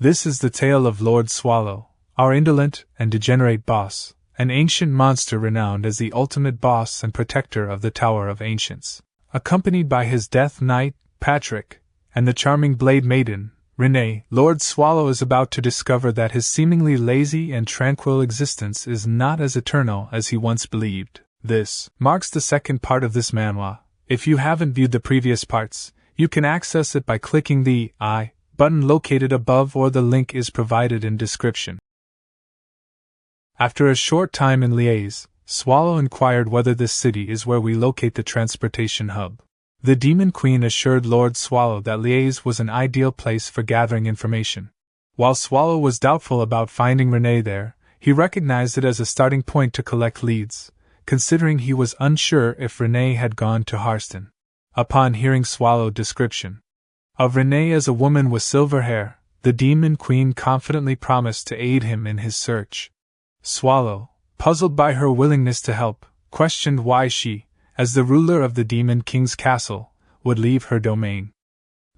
This is the tale of Lord Swallow, our indolent and degenerate boss, an ancient monster renowned as the ultimate boss and protector of the Tower of Ancients. Accompanied by his Death Knight, Patrick, and the charming Blade Maiden, Renee, Lord Swallow is about to discover that his seemingly lazy and tranquil existence is not as eternal as he once believed. This marks the second part of this manhwa. If you haven't viewed the previous parts, you can access it by clicking the I button located above, or the link is provided in description. After a short time in Liaz, Swallow inquired whether this city is where we locate the transportation hub. The Demon Queen assured Lord Swallow that Liaz was an ideal place for gathering information. While Swallow was doubtful about finding Renee there, he recognized it as a starting point to collect leads, considering he was unsure if Renee had gone to Harston. Upon hearing Swallow's description of Renee as a woman with silver hair, the Demon Queen confidently promised to aid him in his search. Swallow, puzzled by her willingness to help, questioned why she, as the ruler of the Demon King's castle, would leave her domain.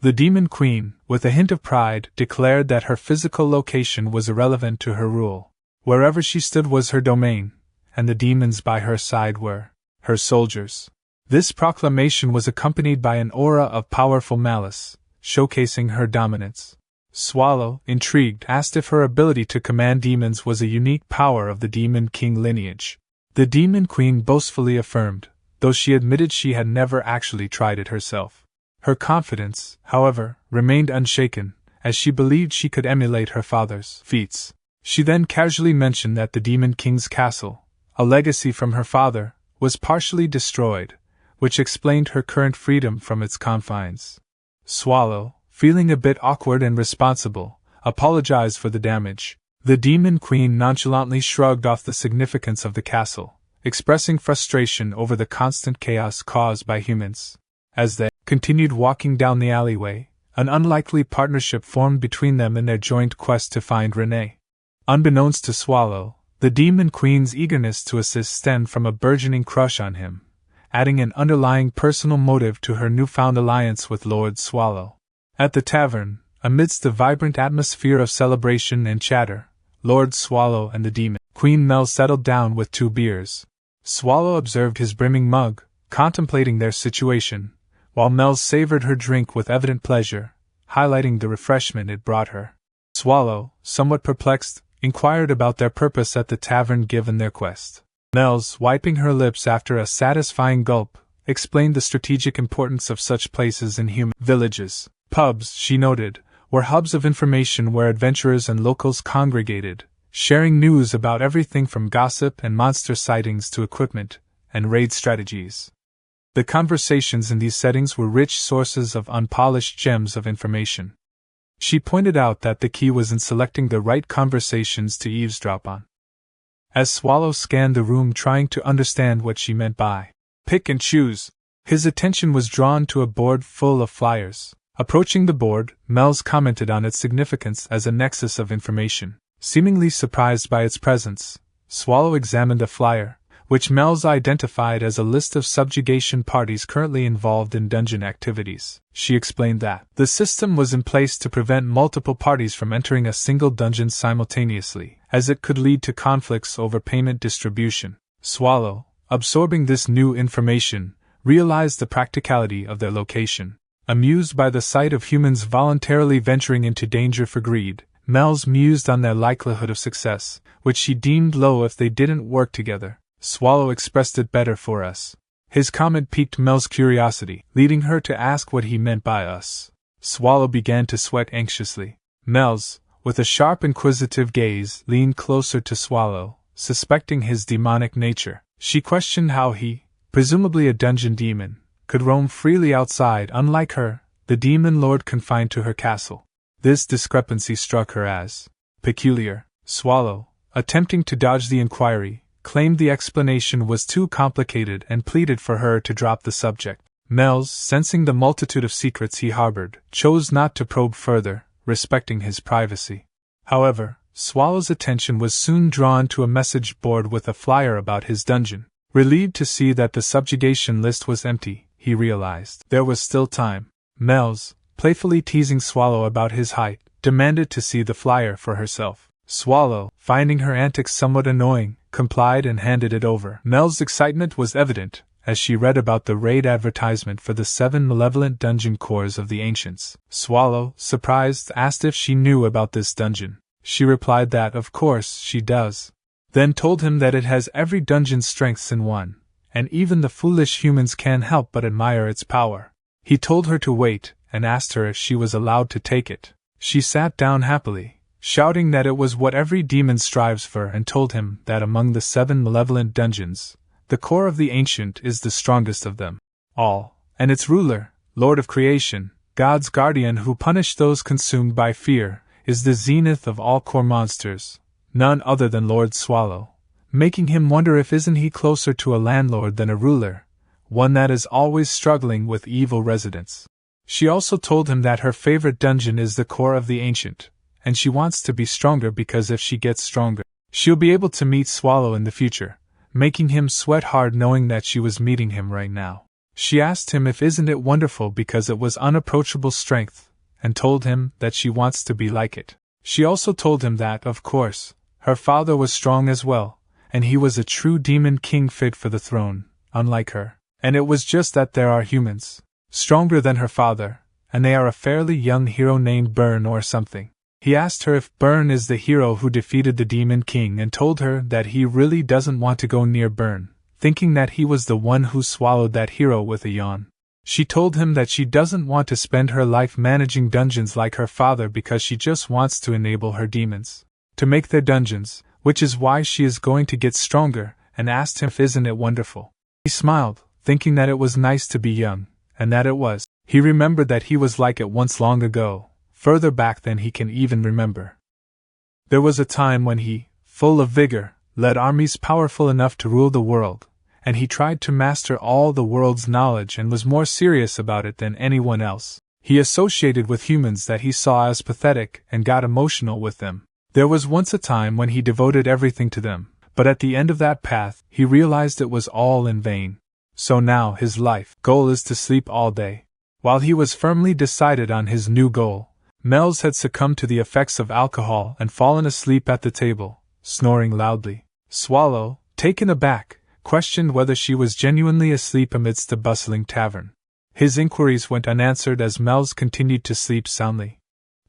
The Demon Queen, with a hint of pride, declared that her physical location was irrelevant to her rule. Wherever she stood was her domain, and the demons by her side were her soldiers. This proclamation was accompanied by an aura of powerful malice, showcasing her dominance. Swallow, intrigued, asked if her ability to command demons was a unique power of the Demon King lineage. The Demon Queen boastfully affirmed, though she admitted she had never actually tried it herself. Her confidence, however, remained unshaken, as she believed she could emulate her father's feats. She then casually mentioned that the Demon King's castle, a legacy from her father, was partially destroyed, which explained her current freedom from its confines. Swallow, feeling a bit awkward and responsible, apologized for the damage. The Demon Queen nonchalantly shrugged off the significance of the castle, expressing frustration over the constant chaos caused by humans. As they continued walking down the alleyway, an unlikely partnership formed between them in their joint quest to find Renee. Unbeknownst to Swallow, the Demon Queen's eagerness to assist stemmed from a burgeoning crush on him, adding an underlying personal motive to her newfound alliance with Lord Swallow. At the tavern, amidst the vibrant atmosphere of celebration and chatter, Lord Swallow and the Demon Queen Mel settled down with 2 beers. Swallow observed his brimming mug, contemplating their situation, while Mel savored her drink with evident pleasure, highlighting the refreshment it brought her. Swallow, somewhat perplexed, inquired about their purpose at the tavern given their quest. Mel's, wiping her lips after a satisfying gulp, explained the strategic importance of such places in human villages. Pubs, she noted, were hubs of information where adventurers and locals congregated, sharing news about everything from gossip and monster sightings to equipment and raid strategies. The conversations in these settings were rich sources of unpolished gems of information. She pointed out that the key was in selecting the right conversations to eavesdrop on. As Swallow scanned the room trying to understand what she meant by pick and choose, his attention was drawn to a board full of flyers. Approaching the board, Mel's commented on its significance as a nexus of information. Seemingly surprised by its presence, Swallow examined a flyer, which Mel's identified as a list of subjugation parties currently involved in dungeon activities. She explained that the system was in place to prevent multiple parties from entering a single dungeon simultaneously, as it could lead to conflicts over payment distribution. Swallow, absorbing this new information, realized the practicality of their location. Amused by the sight of humans voluntarily venturing into danger for greed, Mel's mused on their likelihood of success, which she deemed low if they didn't work together. Swallow expressed it better for us. His comment piqued Mel's curiosity, leading her to ask what he meant by us. Swallow began to sweat anxiously. Mel's, with a sharp inquisitive gaze, leaned closer to Swallow, suspecting his demonic nature. She questioned how he, presumably a dungeon demon, could roam freely outside unlike her, the demon lord confined to her castle. This discrepancy struck her as peculiar. Swallow, attempting to dodge the inquiry, claimed the explanation was too complicated and pleaded for her to drop the subject. Mel's, sensing the multitude of secrets he harbored, chose not to probe further, respecting his privacy. However, Swallow's attention was soon drawn to a message board with a flyer about his dungeon. Relieved to see that the subjugation list was empty, he realized there was still time. Mel's, playfully teasing Swallow about his height, demanded to see the flyer for herself. Swallow, finding her antics somewhat annoying, complied and handed it over. Mel's excitement was evident as she read about the raid advertisement for the 7 malevolent dungeon cores of the ancients. Swallow, surprised, asked if she knew about this dungeon. She replied that, of course, she does. Then told him that it has every dungeon's strengths in one, and even the foolish humans can't help but admire its power. He told her to wait, and asked her if she was allowed to take it. She sat down happily, shouting that it was what every demon strives for, and told him that among the 7 malevolent dungeons, the core of the ancient is the strongest of them all, and its ruler, Lord of Creation, God's guardian who punished those consumed by fear, is the zenith of all core monsters, none other than Lord Swallow, making him wonder if isn't he closer to a landlord than a ruler, one that is always struggling with evil residents. She also told him that her favorite dungeon is the core of the ancient, and she wants to be stronger because if she gets stronger, she'll be able to meet Swallow in the future, making him sweat hard knowing that she was meeting him right now. She asked him if isn't it wonderful because it was unapproachable strength, and told him that she wants to be like it. She also told him that, of course, her father was strong as well, and he was a true demon king fit for the throne, unlike her. And it was just that there are humans, stronger than her father, and they are a fairly young hero named Burn or something. He asked her if Burn is the hero who defeated the Demon King and told her that he really doesn't want to go near Burn, thinking that he was the one who swallowed that hero with a yawn. She told him that she doesn't want to spend her life managing dungeons like her father because she just wants to enable her demons to make their dungeons, which is why she is going to get stronger, and asked him if isn't it wonderful. He smiled, thinking that it was nice to be young, and that it was. He remembered that he was like it once long ago, further back than he can even remember. There was a time when he, full of vigor, led armies powerful enough to rule the world, and he tried to master all the world's knowledge and was more serious about it than anyone else. He associated with humans that he saw as pathetic and got emotional with them. There was once a time when he devoted everything to them, but at the end of that path, he realized it was all in vain. So now his life goal is to sleep all day. While he was firmly decided on his new goal, Mel's had succumbed to the effects of alcohol and fallen asleep at the table, snoring loudly. Swallow, taken aback, questioned whether she was genuinely asleep amidst the bustling tavern. His inquiries went unanswered as Mel's continued to sleep soundly.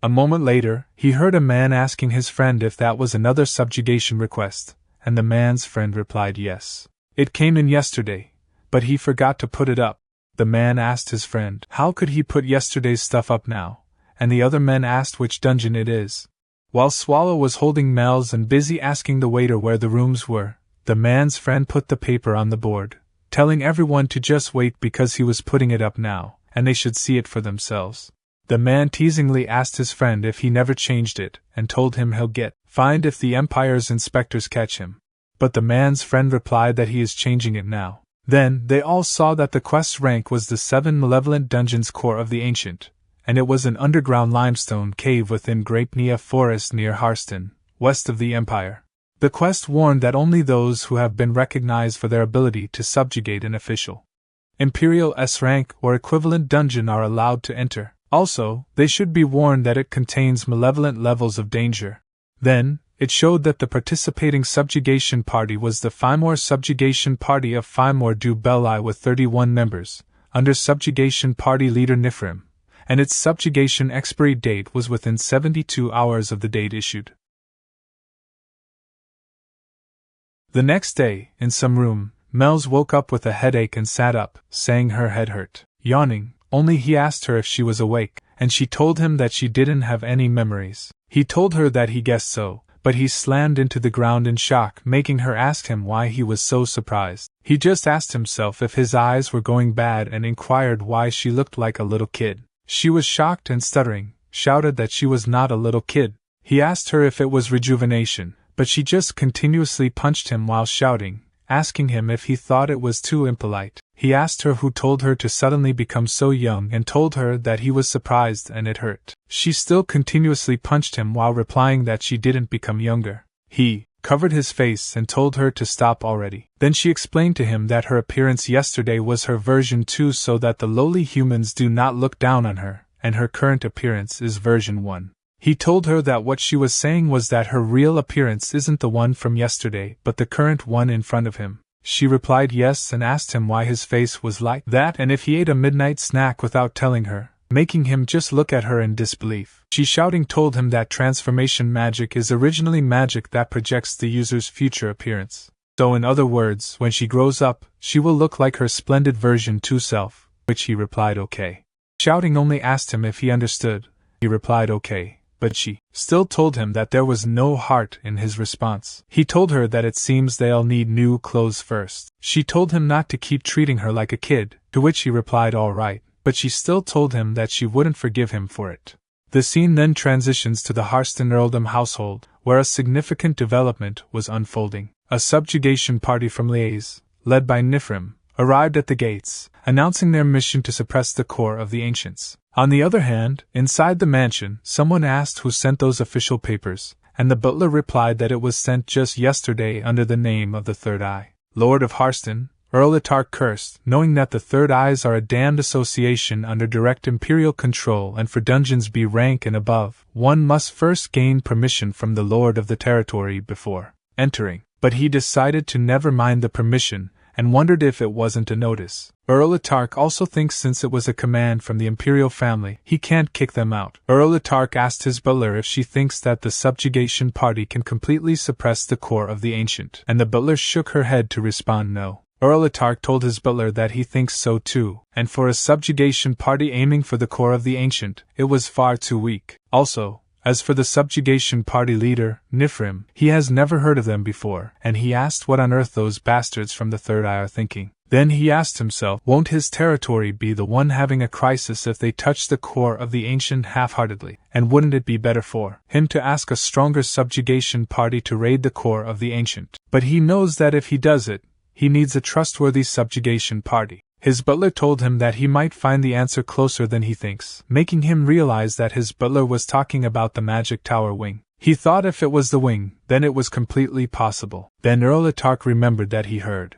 A moment later, he heard a man asking his friend if that was another subjugation request, and the man's friend replied yes. It came in yesterday, but he forgot to put it up. The man asked his friend how could he put yesterday's stuff up now, and the other men asked which dungeon it is. While Swallow was holding Mel's and busy asking the waiter where the rooms were, the man's friend put the paper on the board, telling everyone to just wait because he was putting it up now, and they should see it for themselves. The man teasingly asked his friend if he never changed it, and told him he'll get fined if the Empire's inspectors catch him. But the man's friend replied that he is changing it now. Then, they all saw that the quest's rank was the 7 Malevolent Dungeons core of the Ancient, and it was an underground limestone cave within Great Nia Forest near Harston, west of the Empire. The quest warned that only those who have been recognized for their ability to subjugate an official Imperial S rank or equivalent dungeon are allowed to enter. Also, they should be warned that it contains malevolent levels of danger. Then, it showed that the participating subjugation party was the Fimor Subjugation Party of Fimor du Belli with 31 members, under subjugation party leader Nifrim, and its subjugation expiry date was within 72 hours of the date issued. The next day, in some room, Mel's woke up with a headache and sat up, saying her head hurt. Yawning, only he asked her if she was awake, and she told him that she didn't have any memories. He told her that he guessed so, but he slammed into the ground in shock, making her ask him why he was so surprised. He just asked himself if his eyes were going bad and inquired why she looked like a little kid. She was shocked and stuttering, shouted that she was not a little kid. He asked her if it was rejuvenation, but she just continuously punched him while shouting, asking him if he thought it was too impolite. He asked her who told her to suddenly become so young and told her that he was surprised and it hurt. She still continuously punched him while replying that she didn't become younger. He covered his face and told her to stop already. Then she explained to him that her appearance yesterday was her version 2 so that the lowly humans do not look down on her, and her current appearance is version 1. He told her that what she was saying was that her real appearance isn't the one from yesterday but the current one in front of him. She replied yes and asked him why his face was like that and if he ate a midnight snack without telling her, making him just look at her in disbelief. She shouting told him that transformation magic is originally magic that projects the user's future appearance. So in other words, when she grows up, she will look like her splendid version 2 self, which he replied okay. Shouting only asked him if he understood. He replied okay. But she still told him that there was no heart in his response. He told her that it seems they'll need new clothes first. She told him not to keep treating her like a kid, to which he replied all right, but she still told him that she wouldn't forgive him for it. The scene then transitions to the Harston earldom household, where a significant development was unfolding. A subjugation party from Liaz, led by Nifrim, arrived at the gates, announcing their mission to suppress the core of the ancients. On the other hand, inside the mansion, someone asked who sent those official papers, and the butler replied that it was sent just yesterday under the name of the Third Eye. Lord of Harston, Earl Atar cursed, knowing that the Third Eyes are a damned association under direct imperial control, and for dungeons B rank and above, one must first gain permission from the lord of the territory before entering. But he decided to never mind the permission, and wondered if it wasn't a notice. Earl Atar also thinks since it was a command from the imperial family, he can't kick them out. Earl Atar asked his butler if she thinks that the subjugation party can completely suppress the core of the ancient, and the butler shook her head to respond no. Earl Atar told his butler that he thinks so too, and for a subjugation party aiming for the core of the ancient, it was far too weak. Also, as for the subjugation party leader, Nifrim, he has never heard of them before, and he asked what on earth those bastards from the Third Eye are thinking. Then he asked himself, won't his territory be the one having a crisis if they touch the core of the ancient half-heartedly, and wouldn't it be better for him to ask a stronger subjugation party to raid the core of the ancient? But he knows that if he does it, he needs a trustworthy subjugation party. His butler told him that he might find the answer closer than he thinks, making him realize that his butler was talking about the magic tower wing. He thought if it was the wing, then it was completely possible. Then Earl Atar remembered that he heard.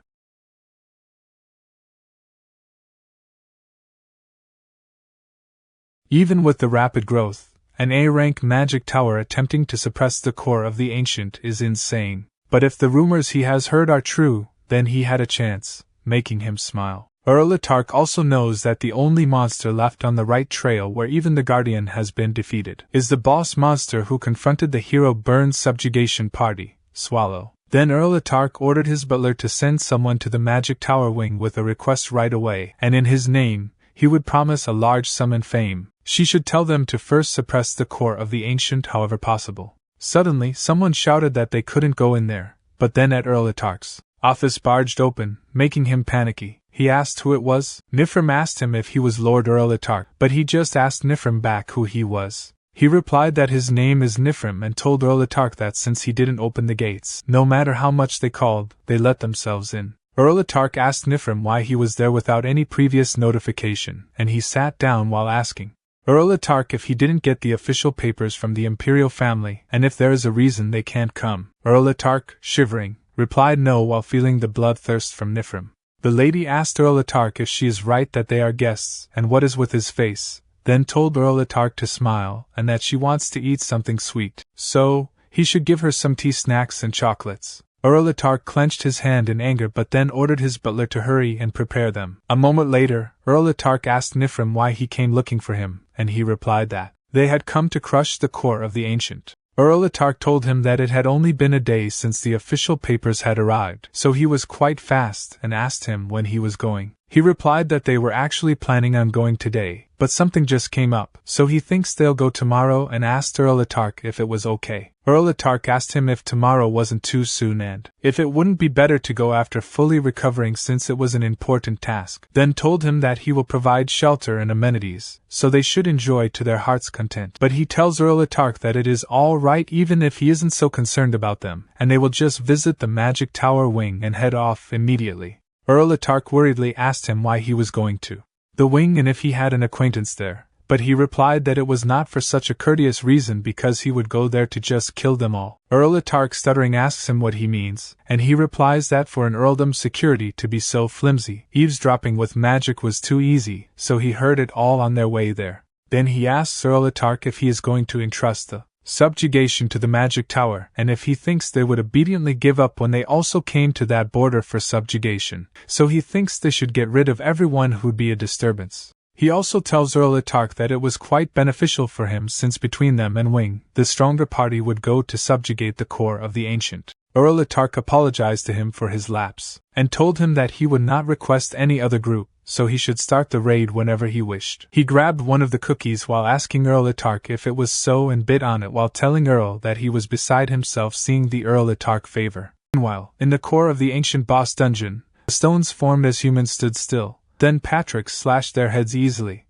Even with the rapid growth, an A-rank magic tower attempting to suppress the core of the ancient is insane. But if the rumors he has heard are true, then he had a chance, making him smile. Earl Atar also knows that the only monster left on the right trail where even the Guardian has been defeated is the boss monster who confronted the hero Burn's subjugation party, Swallow. Then Earl Atar ordered his butler to send someone to the magic tower wing with a request right away, and in his name, he would promise a large sum and fame. She should tell them to first suppress the core of the ancient however possible. Suddenly, someone shouted that they couldn't go in there, but then at Earl Atar's office barged open, making him panicky. He asked who it was. Nifrim asked him if he was Lord Earl Atar, but he just asked Nifrim back who he was. He replied that his name is Nifrim and told Earl Atar that since he didn't open the gates, no matter how much they called, they let themselves in. Earl Atar asked Nifrim why he was there without any previous notification, and he sat down while asking Earl Atar if he didn't get the official papers from the imperial family, and if there is a reason they can't come. Earl Atar, shivering, replied no while feeling the bloodthirst from Nifrim. The lady asked Earl Atar if she is right that they are guests, and what is with his face, then told Earl Atar to smile, and that she wants to eat something sweet, so he should give her some tea, snacks and chocolates. Earl Atar clenched his hand in anger but then ordered his butler to hurry and prepare them. A moment later, Earl Atar asked Nifrim why he came looking for him, and he replied that they had come to crush the core of the ancient. Earl Atar told him that it had only been a day since the official papers had arrived, so he was quite fast, and asked him when he was going. He replied that they were actually planning on going today, but something just came up, so he thinks they'll go tomorrow, and asked Earl Atar if it was okay. Earl Atar asked him if tomorrow wasn't too soon and if it wouldn't be better to go after fully recovering since it was an important task, then told him that he will provide shelter and amenities, so they should enjoy to their heart's content. But he tells Earl Atar that it is all right even if he isn't so concerned about them, and they will just visit the magic tower wing and head off immediately. Earl Atar worriedly asked him why he was going to the wing and if he had an acquaintance there, but he replied that it was not for such a courteous reason because he would go there to just kill them all. Earl Atar stuttering asks him what he means, and he replies that for an earldom security to be so flimsy, eavesdropping with magic was too easy, so he heard it all on their way there. Then he asks Earl Atar if he is going to entrust the subjugation to the magic tower, and if he thinks they would obediently give up when they also came to that border for subjugation, so he thinks they should get rid of everyone who'd be a disturbance. He also tells Earl Atar that it was quite beneficial for him since between them and Wing, the stronger party would go to subjugate the core of the ancient. Earl Atar apologized to him for his lapse, and told him that he would not request any other group, so he should start the raid whenever he wished. He grabbed one of the cookies while asking Earl Atar if it was so and bit on it while telling Earl that he was beside himself seeing the Earl Atar favor. Meanwhile, in the core of the ancient boss dungeon, the stones formed as humans stood still. Then Patrick slashed their heads easily,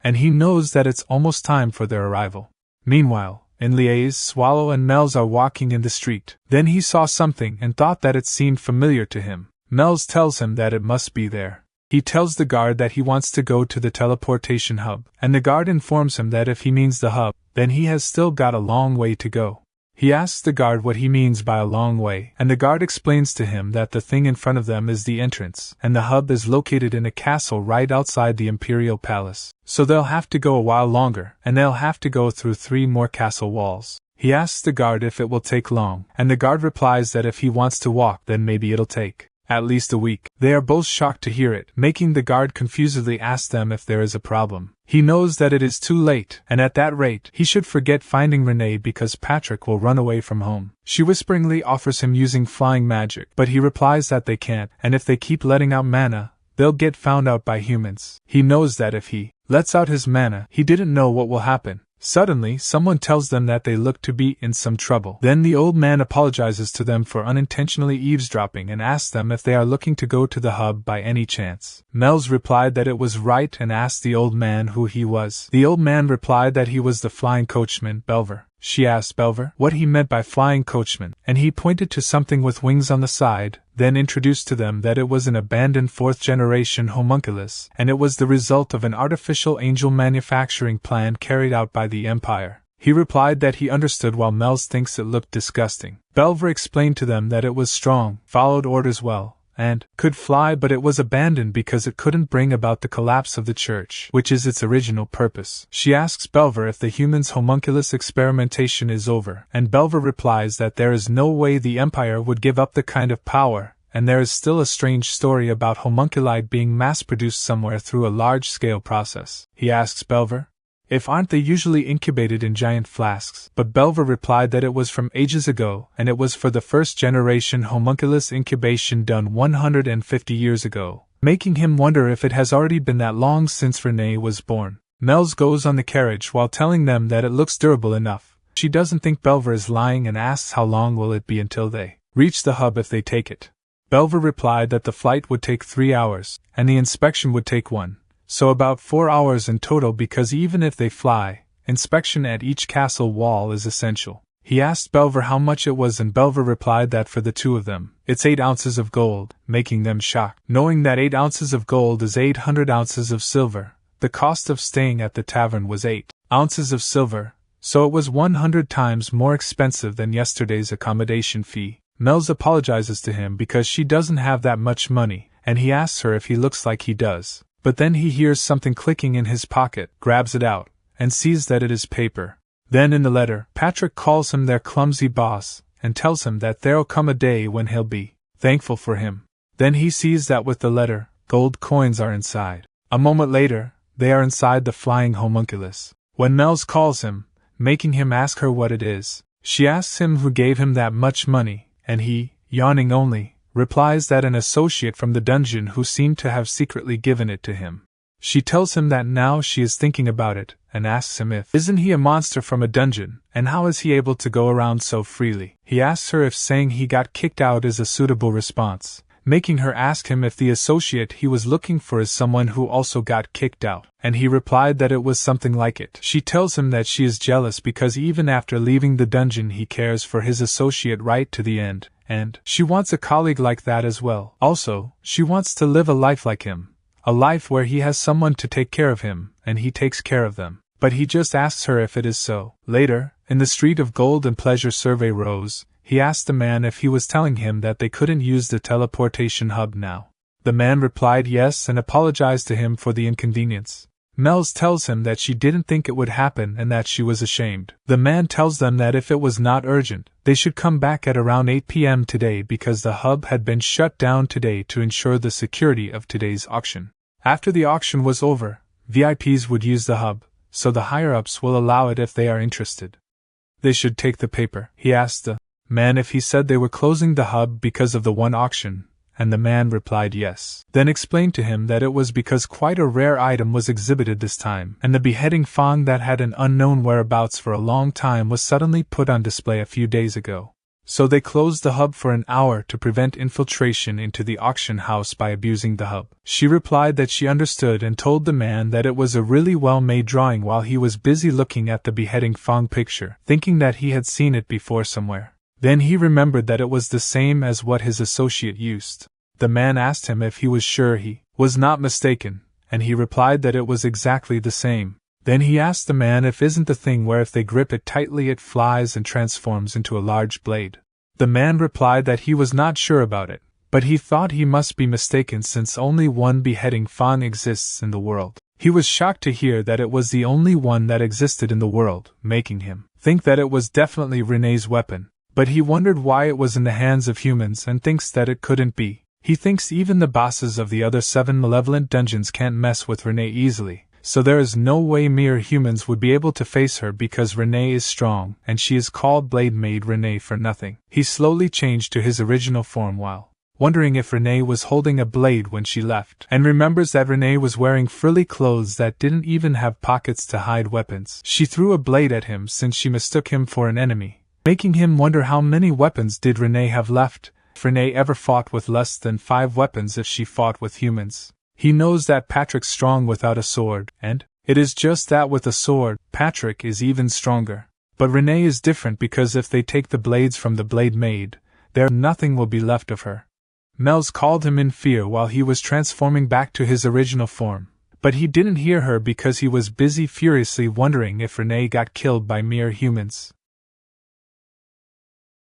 and he knows that it's almost time for their arrival. Meanwhile, in Liaz, Swallow and Melz are walking in the street. Then he saw something and thought that it seemed familiar to him. Melz tells him that it must be there. He tells the guard that he wants to go to the teleportation hub, and the guard informs him that if he means the hub, then he has still got a long way to go. He asks the guard what he means by a long way, and the guard explains to him that the thing in front of them is the entrance, and the hub is located in a castle right outside the Imperial Palace. So they'll have to go a while longer, and they'll have to go through 3 more castle walls. He asks the guard if it will take long, and the guard replies that if he wants to walk, then maybe it'll take at least a week. They are both shocked to hear it, making the guard confusedly ask them if there is a problem. He knows that it is too late, and at that rate, he should forget finding Renee because Patrick will run away from home. She whisperingly offers him using flying magic, but he replies that they can't, and if they keep letting out mana, they'll get found out by humans. He knows that if he lets out his mana, he didn't know what will happen. Suddenly, someone tells them that they look to be in some trouble. Then the old man apologizes to them for unintentionally eavesdropping and asks them if they are looking to go to the hub by any chance. Melz replied that it was right and asked the old man who he was. The old man replied that he was the flying coachman, Belver. She asked Belver what he meant by flying coachman, and he pointed to something with wings on the side, then introduced to them that it was an abandoned 4th-generation homunculus, and it was the result of an artificial angel manufacturing plan carried out by the Empire. He replied that he understood while Melz thinks it looked disgusting. Belver explained to them that it was strong, followed orders well, and could fly, but it was abandoned because it couldn't bring about the collapse of the church, which is its original purpose. She asks Belver if the humans' homunculus experimentation is over, and Belver replies that there is no way the Empire would give up the kind of power, and there is still a strange story about homunculi being mass-produced somewhere through a large-scale process. He asks Belver if aren't they usually incubated in giant flasks, but Belver replied that it was from ages ago, and it was for the 1st-generation homunculus incubation done 150 years ago, making him wonder if it has already been that long since Renee was born. Melz goes on the carriage while telling them that it looks durable enough. She doesn't think Belver is lying and asks how long will it be until they reach the hub if they take it. Belver replied that the flight would take 3 hours, and the inspection would take 1. So about 4 hours in total because even if they fly, inspection at each castle wall is essential. He asked Belver how much it was and Belver replied that for the 2 of them, it's 8 ounces of gold, making them shocked. Knowing that 8 ounces of gold is 800 ounces of silver, the cost of staying at the tavern was 8 ounces of silver, so it was 100 times more expensive than yesterday's accommodation fee. Melz apologizes to him because she doesn't have that much money, and he asks her if he looks like he does. But then he hears something clicking in his pocket, grabs it out, and sees that it is paper. Then in the letter, Patrick calls him their clumsy boss, and tells him that there'll come a day when he'll be thankful for him. Then he sees that with the letter, gold coins are inside. A moment later, they are inside the flying homunculus. When Melz calls him, making him ask her what it is, she asks him who gave him that much money, and he, yawning only, replies that an associate from the dungeon who seemed to have secretly given it to him. She tells him that now she is thinking about it, and asks him if isn't he a monster from a dungeon, and how is he able to go around so freely. He asks her if saying he got kicked out is a suitable response, making her ask him if the associate he was looking for is someone who also got kicked out, and he replied that it was something like it. She tells him that she is jealous because even after leaving the dungeon he cares for his associate right to the end, and she wants a colleague like that as well. Also, she wants to live a life like him, a life where he has someone to take care of him, and he takes care of them. But he just asks her if it is so. Later, in the Street of Gold and Pleasure Survey Rose, he asked the man if he was telling him that they couldn't use the teleportation hub now. The man replied yes and apologized to him for the inconvenience, Mel's tells him that she didn't think it would happen and that she was ashamed. The man tells them that if it was not urgent, they should come back at around 8 p.m. today because the hub had been shut down today to ensure the security of today's auction. After the auction was over, VIPs would use the hub, so the higher-ups will allow it if they are interested. They should take the paper. He asked the man if he said they were closing the hub because of the one auction, and the man replied yes. Then explained to him that it was because quite a rare item was exhibited this time, and the beheading Fang that had an unknown whereabouts for a long time was suddenly put on display a few days ago. So they closed the hub for an hour to prevent infiltration into the auction house by abusing the hub. She replied that she understood and told the man that it was a really well-made drawing while he was busy looking at the beheading Fang picture, thinking that he had seen it before somewhere. Then he remembered that it was the same as what his associate used. The man asked him if he was sure he was not mistaken, and he replied that it was exactly the same. Then he asked the man if isn't the thing where if they grip it tightly it flies and transforms into a large blade. The man replied that he was not sure about it, but he thought he must be mistaken since only one beheading Fang exists in the world. He was shocked to hear that it was the only one that existed in the world, making him think that it was definitely Renee's weapon. But he wondered why it was in the hands of humans and thinks that it couldn't be. He thinks even the bosses of the other 7 malevolent dungeons can't mess with Renee easily, so there is no way mere humans would be able to face her because Renee is strong and she is called Blade Maid Renee for nothing. He slowly changed to his original form while wondering if Renee was holding a blade when she left, and remembers that Renee was wearing frilly clothes that didn't even have pockets to hide weapons. She threw a blade at him since she mistook him for an enemy, making him wonder how many weapons did Renee have left, if Renee ever fought with less than 5 weapons if she fought with humans. He knows that Patrick's strong without a sword, and it is just that with a sword, Patrick is even stronger. But Renee is different because if they take the blades from the Blade Maid, there nothing will be left of her. Mel's called him in fear while he was transforming back to his original form, but he didn't hear her because he was busy furiously wondering if Renee got killed by mere humans.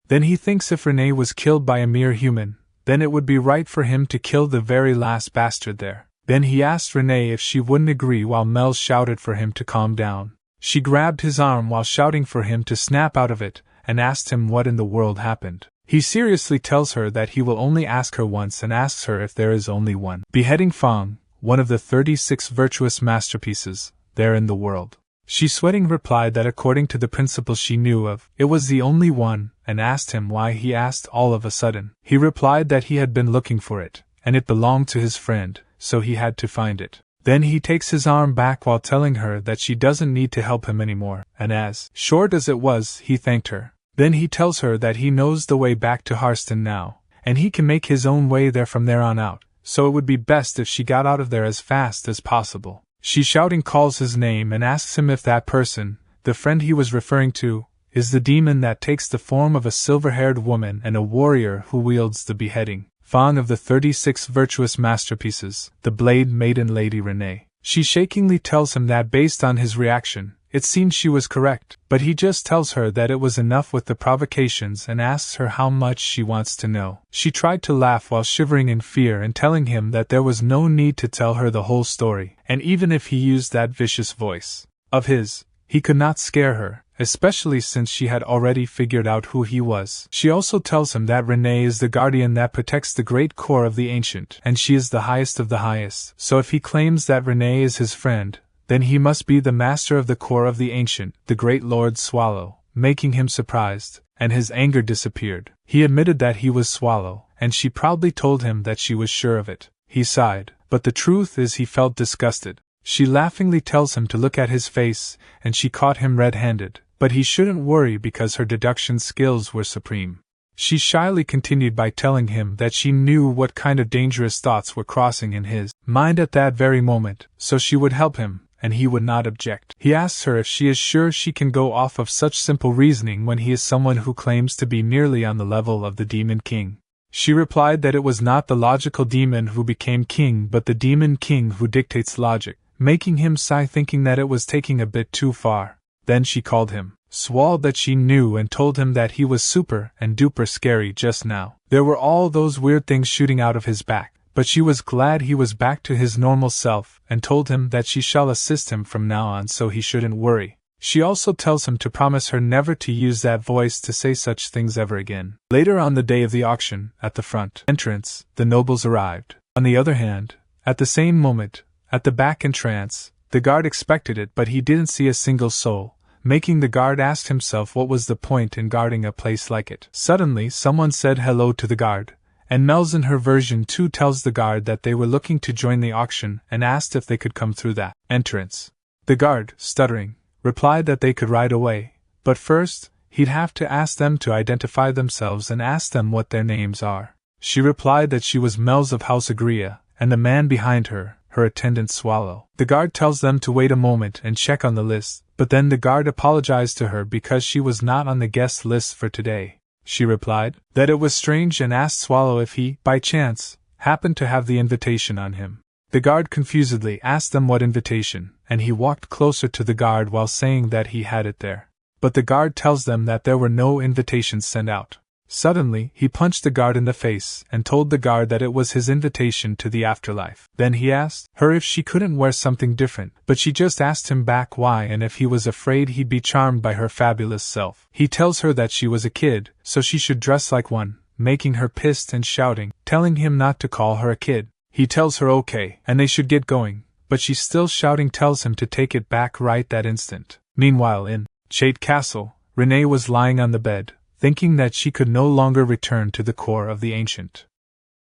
Then he thinks if Renee was killed by a mere human, then it would be right for him to kill the very last bastard there. Then he asked Renee if she wouldn't agree while Mel shouted for him to calm down. She grabbed his arm while shouting for him to snap out of it, and asked him what in the world happened. He seriously tells her that he will only ask her once and asks her if there is only one beheading Fang, one of the 36 virtuous masterpieces, there in the world. She sweating replied that according to the principles she knew of, it was the only one, and asked him why he asked all of a sudden. He replied that he had been looking for it, and it belonged to his friend, so he had to find it. Then he takes his arm back while telling her that she doesn't need to help him anymore, and as short as it was, he thanked her. Then he tells her that he knows the way back to Harston now, and he can make his own way there from there on out, so it would be best if she got out of there as fast as possible. She shouting calls his name and asks him if that person, the friend he was referring to, is the demon that takes the form of a silver-haired woman and a warrior who wields the beheading Fang of the 36 virtuous masterpieces, the Blade Maiden Lady Renee. She shakingly tells him that based on his reaction, it seemed she was correct, but he just tells her that it was enough with the provocations and asks her how much she wants to know. She tried to laugh while shivering in fear and telling him that there was no need to tell her the whole story, and even if he used that vicious voice of his, he could not scare her, especially since she had already figured out who he was. She also tells him that Renee is the guardian that protects the great core of the ancient, and she is the highest of the highest, so if he claims that Renee is his friend, then he must be the master of the core of the ancient, the great Lord Swallow, making him surprised, and his anger disappeared. He admitted that he was Swallow, and she proudly told him that she was sure of it. He sighed, but the truth is he felt disgusted. She laughingly tells him to look at his face, and she caught him red-handed, but he shouldn't worry because her deduction skills were supreme. She shyly continued by telling him that she knew what kind of dangerous thoughts were crossing in his mind at that very moment, so she would help him, and he would not object. He asks her if she is sure she can go off of such simple reasoning when he is someone who claims to be nearly on the level of the Demon King. She replied that it was not the logical demon who became king but the Demon King who dictates logic, making him sigh thinking that it was taking a bit too far. Then she called him Swall that she knew and told him that he was super and duper scary just now. There were all those weird things shooting out of his back, but she was glad he was back to his normal self and told him that she shall assist him from now on so he shouldn't worry. She also tells him to promise her never to use that voice to say such things ever again. Later on the day of the auction, at the front entrance, the nobles arrived. On the other hand, at the same moment, at the back entrance, the guard expected it but he didn't see a single soul, making the guard ask himself what was the point in guarding a place like it. Suddenly someone said hello to the guard, and Mel's in her version 2 tells the guard that they were looking to join the auction and asked if they could come through that entrance. The guard, stuttering, replied that they could right away, but first, he'd have to ask them to identify themselves and ask them what their names are. She replied that she was Mel's of House Agria, and the man behind her, her attendant Swallow. The guard tells them to wait a moment and check on the list, but then the guard apologized to her because she was not on the guest list for today. She replied that it was strange and asked Swallow if he, by chance, happened to have the invitation on him. The guard confusedly asked them what invitation, and he walked closer to the guard while saying that he had it there. But the guard tells them that there were no invitations sent out. Suddenly, he punched the guard in the face and told the guard that it was his invitation to the afterlife. Then he asked her if she couldn't wear something different, but she just asked him back why and if he was afraid he'd be charmed by her fabulous self. He tells her that she was a kid, so she should dress like one, making her pissed and shouting, telling him not to call her a kid. He tells her okay, and they should get going, but she's still shouting tells him to take it back right that instant. Meanwhile in Chait Castle, Renee was lying on the bed, thinking that she could no longer return to the core of the ancient.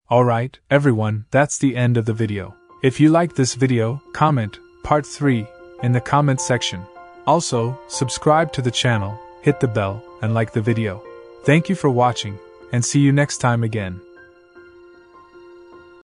Alright, everyone, that's the end of the video. If you liked this video, comment, part 3, in the comment section. Also, subscribe to the channel, hit the bell, and like the video. Thank you for watching, and see you next time again.